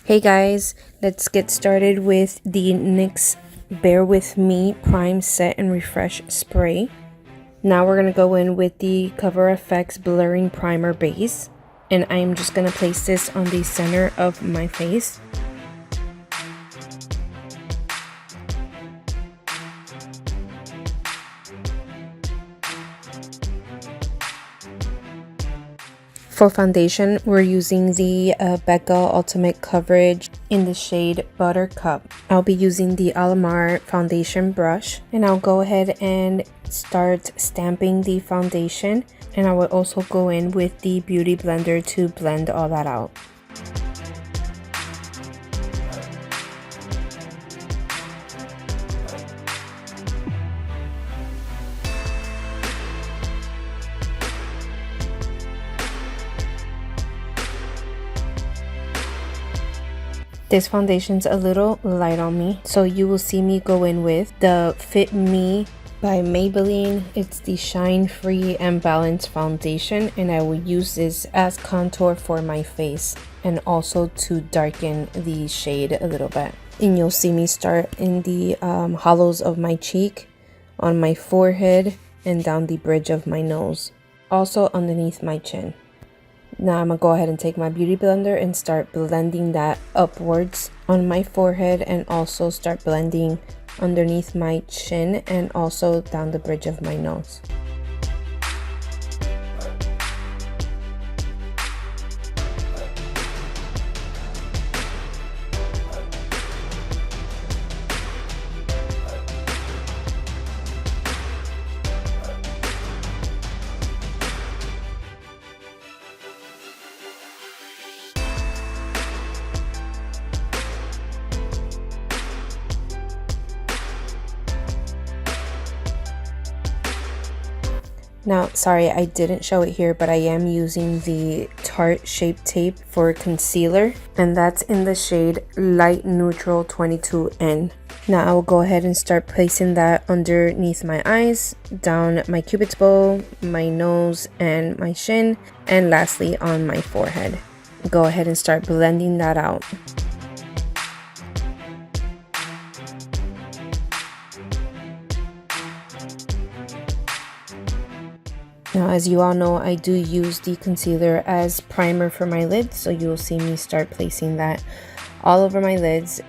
Hey guys, let's get started with the NYX Bear With Me Prime Set and Refresh Spray. Now we're going to go in with the Cover FX Blurring Primer Base. And I'm just going to place this on the center of my face. For foundation, we're using the Becca Ultimate Coverage in the shade Buttercup. I'll be using the Alamar foundation brush, and I'll go ahead and start stamping the foundation, and I will also go in with the Beauty Blender to blend all that out. This foundation's a little light on me, so you will see me go in with the Fit Me by Maybelline. It's the Shine Free and Balance foundation, and I will use this as contour for my face and also to darken the shade a little bit. And you'll see me start in the hollows of my cheek, on my forehead, and down the bridge of my nose, also underneath my chin. Now I'm gonna go ahead and take my Beauty Blender and start blending that upwards on my forehead, and also start blending underneath my chin and also down the bridge of my nose. Now, sorry, I didn't show it here, but I am using the Tarte Shape Tape for concealer, and that's in the shade Light Neutral 22N. Now I will go ahead and start placing that underneath my eyes, down my cupid's bow, my nose, and my chin, and lastly on my forehead. Go ahead and start blending that out. Now, as you all know, I do use the concealer as primer for my lids, so you will see me start placing that all over my lids.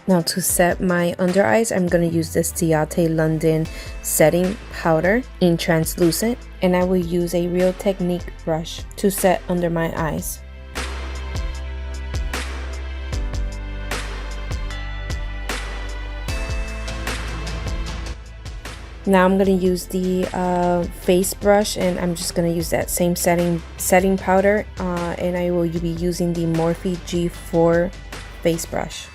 Now to set my under eyes, I'm going to use this Ciate London setting powder in translucent, and I will use a Real Technique brush to set under my eyes. Now I'm going to use the face brush, and I'm just going to use that same setting powder, and I will be using the Morphe G4 face brush.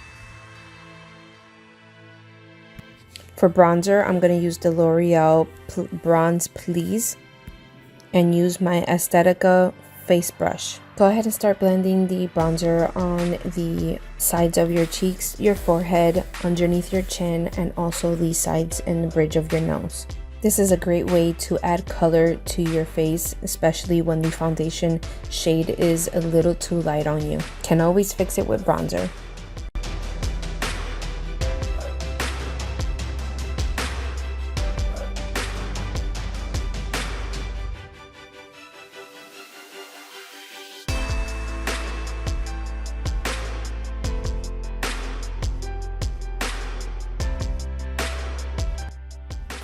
For bronzer, I'm going to use the L'Oreal Bronze Please and use my Aesthetica face brush. Go ahead and start blending the bronzer on the sides of your cheeks, your forehead, underneath your chin, and also the sides and the bridge of your nose. This is a great way to add color to your face, especially when the foundation shade is a little too light on you. Can always fix it with bronzer.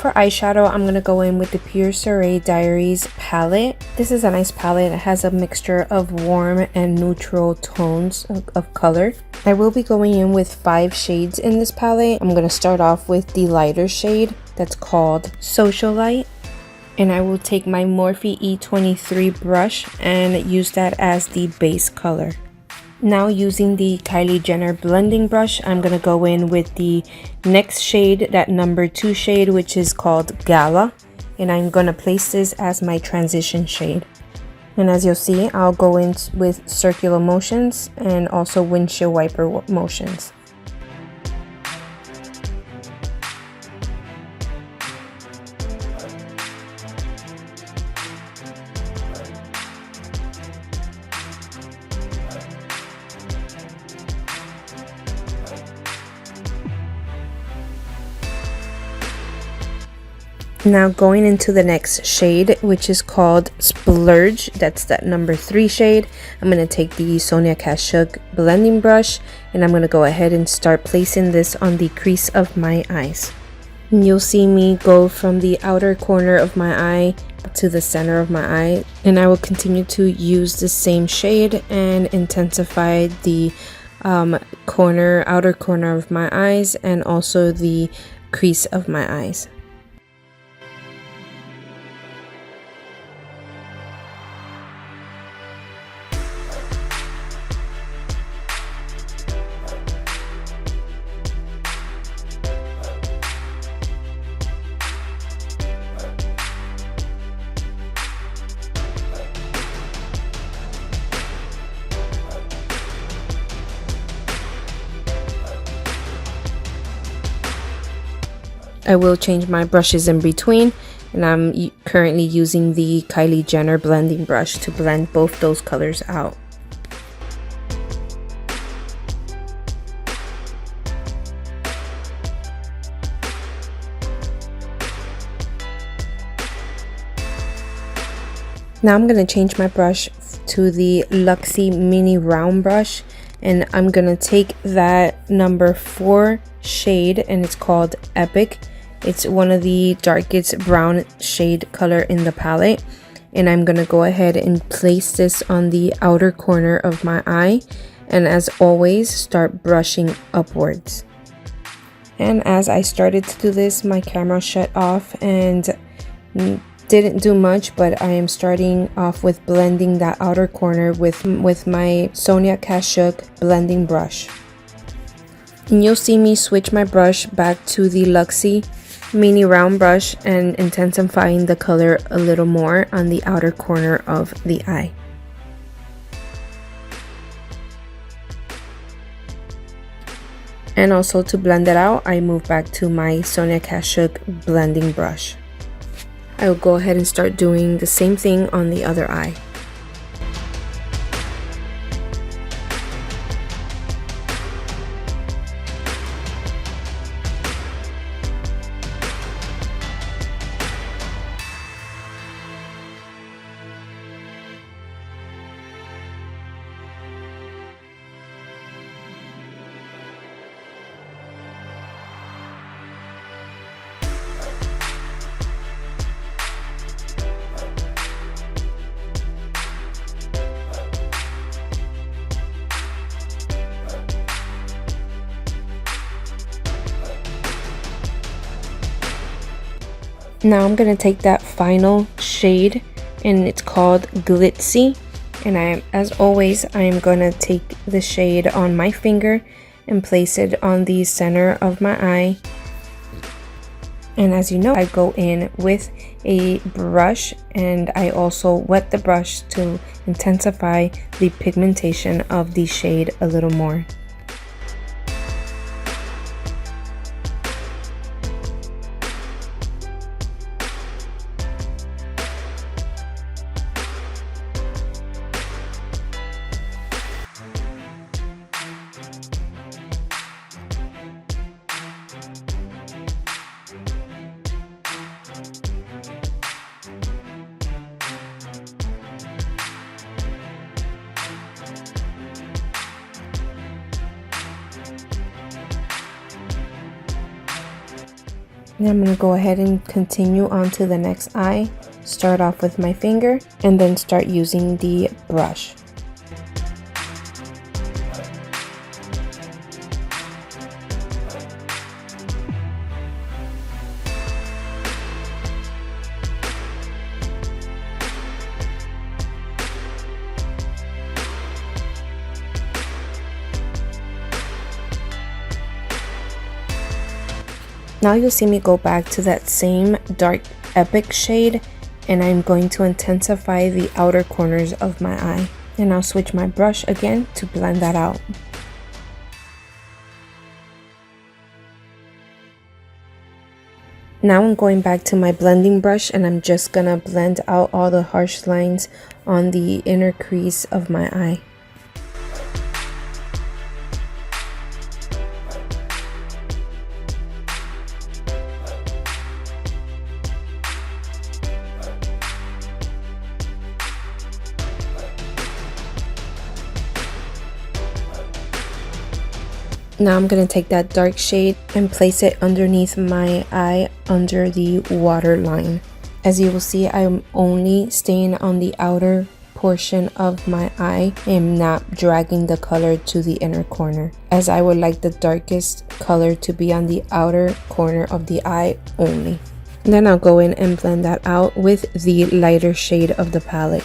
For eyeshadow, I'm going to go in with the PUR Soiree Diaries palette. This is a nice palette. It has a mixture of warm and neutral tones of color. I will be going in with 5 shades in this palette. I'm going to start off with the lighter shade that's called Socialite. And I will take my Morphe E23 brush and use that as the base color. Now using the Kylie Jenner blending brush, I'm going to go in with the next shade, that number 2 shade, which is called Gala. And I'm going to place this as my transition shade. And as you'll see, I'll go in with circular motions and also windshield wiper motions. Now going into the next shade, which is called Splurge. That's that number 3 shade. I'm going to take the Sonia Kashuk blending brush and I'm going to go ahead and start placing this on the crease of my eyes. And you'll see me go from the outer corner of my eye to the center of my eye, and I will continue to use the same shade and intensify the outer corner of my eyes and also the crease of my eyes. I will change my brushes in between, and I'm currently using the Kylie Jenner blending brush to blend both those colors out. Now I'm going to change my brush to the Luxie mini round brush, and I'm going to take that number 4 shade, and it's called Epic. It's one of the darkest brown shade color in the palette, and I'm going to go ahead and place this on the outer corner of my eye, and as always start brushing upwards. And as I started to do this, my camera shut off and didn't do much, but I am starting off with blending that outer corner with my Sonia Kashuk blending brush. And you'll see me switch my brush back to the Luxie mini round brush and intensifying the color a little more on the outer corner of the eye. And also to blend it out, I move back to my Sonia Kashuk blending brush. I will go ahead and start doing the same thing on the other eye. Now I'm going to take that final shade, and it's called Glitzy, and as always I am going to take the shade on my finger and place it on the center of my eye. And as you know, I go in with a brush, and I also wet the brush to intensify the pigmentation of the shade a little more. Now I'm going to go ahead and continue on to the next eye. Start off with my finger and then start using the brush. Now you'll see me go back to that same dark Epic shade, and I'm going to intensify the outer corners of my eye. And I'll switch my brush again to blend that out. Now I'm going back to my blending brush and I'm just gonna blend out all the harsh lines on the inner crease of my eye. Now I'm going to take that dark shade and place it underneath my eye under the waterline. As you will see, I'm only staying on the outer portion of my eye and not dragging the color to the inner corner, as I would like the darkest color to be on the outer corner of the eye only. And then I'll go in and blend that out with the lighter shade of the palette.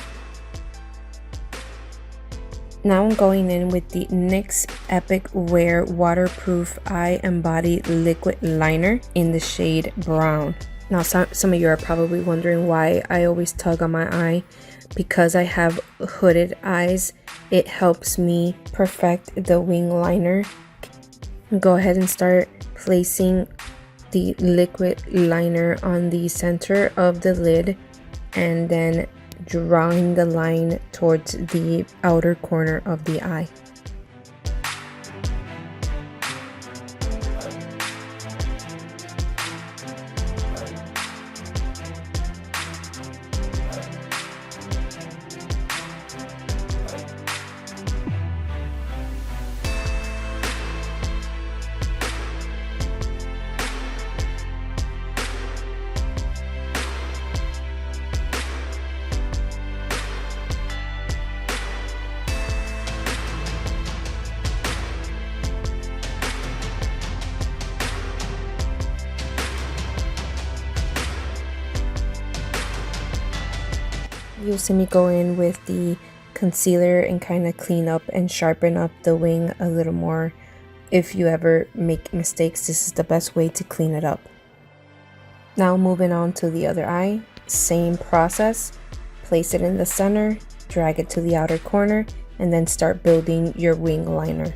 Now I'm going in with the NYX Epic Wear Waterproof Eye and Body Liquid Liner in the shade Brown. Now some of you are probably wondering why I always tug on my eye. Because I have hooded eyes, it helps me perfect the wing liner. Go ahead and start placing the liquid liner on the center of the lid and then drawing the line towards the outer corner of the eye. You'll see me go in with the concealer and kind of clean up and sharpen up the wing a little more. If you ever make mistakes, this is the best way to clean it up. Now moving on to the other eye, same process. Place it in the center, drag it to the outer corner, and then start building your wing liner.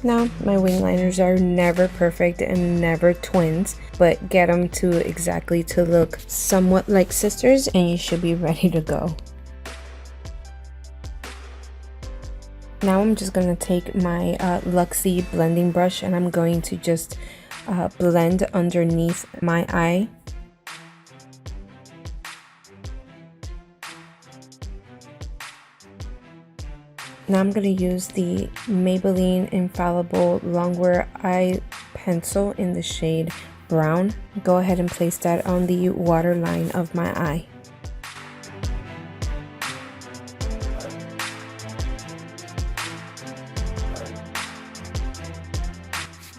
Now, my wing liners are never perfect and never twins, but get them to exactly to look somewhat like sisters and you should be ready to go. Now I'm just going to take my Luxie blending brush and I'm going to just blend underneath my eye. Now I'm going to use the Maybelline Infallible Longwear Eye Pencil in the shade Brown. Go ahead and place that on the waterline of my eye.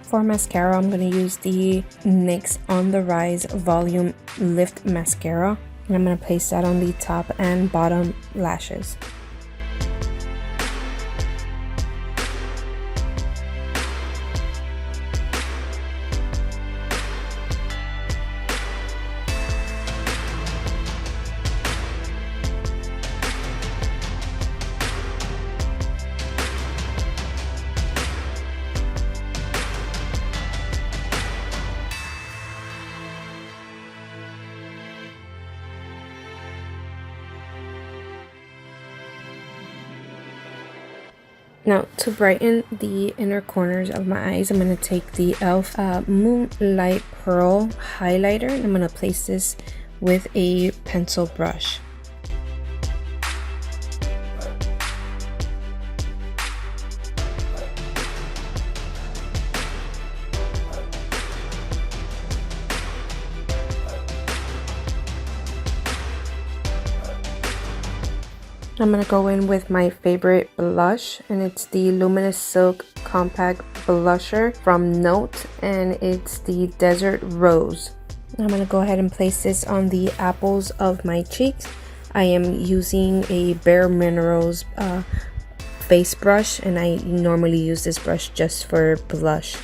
For mascara, I'm going to use the NYX On The Rise Volume Lift Mascara. And I'm going to place that on the top and bottom lashes. Now, to brighten the inner corners of my eyes, I'm going to take the e.l.f. Moonlight Pearl highlighter and I'm going to place this with a pencil brush. I'm gonna go in with my favorite blush, and it's the Luminous Silk Compact Blusher from Note, and it's the Desert Rose. I'm gonna go ahead and place this on the apples of my cheeks. I am using a Bare Minerals face brush, and I normally use this brush just for blush.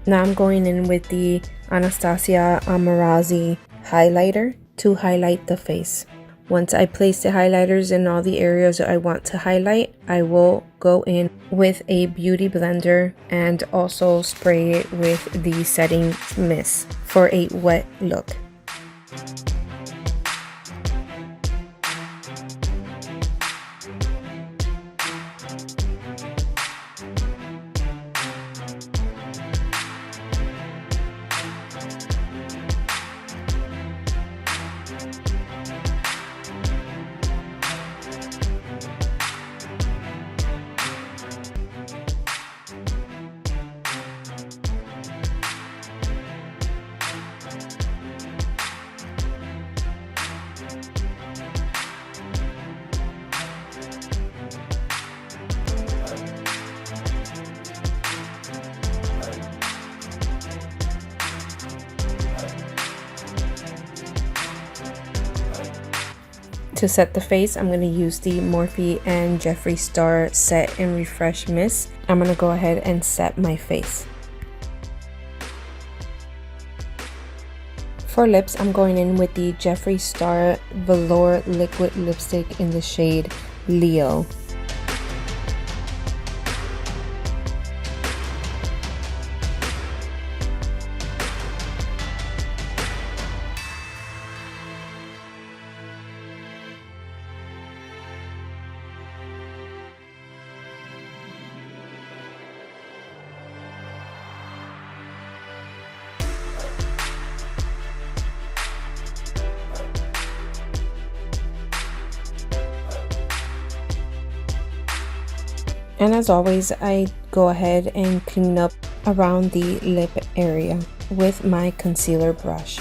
Now I'm going in with the Anastasia Amarazi highlighter to highlight the face. Once I place the highlighters in all the areas I want to highlight, I will go in with a beauty blender and also spray it with the setting mist for a wet look. To set the face, I'm going to use the Morphe and Jeffree Star Set and Refresh Mist. I'm going to go ahead and set my face. For lips, I'm going in with the Jeffree Star Velour Liquid Lipstick in the shade Leo. And as always, I go ahead and clean up around the lip area with my concealer brush.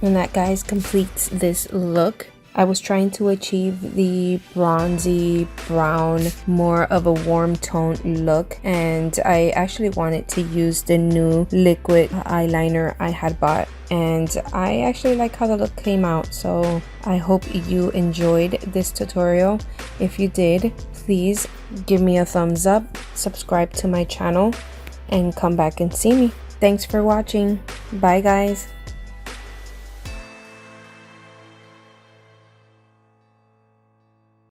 And that, guys, completes this look. I was trying to achieve the bronzy brown, more of a warm tone look, and I actually wanted to use the new liquid eyeliner I had bought, and I actually like how the look came out. So I hope you enjoyed this tutorial. If you did, please give me a thumbs up, subscribe to my channel, and come back and see me. Thanks for watching. Bye, guys.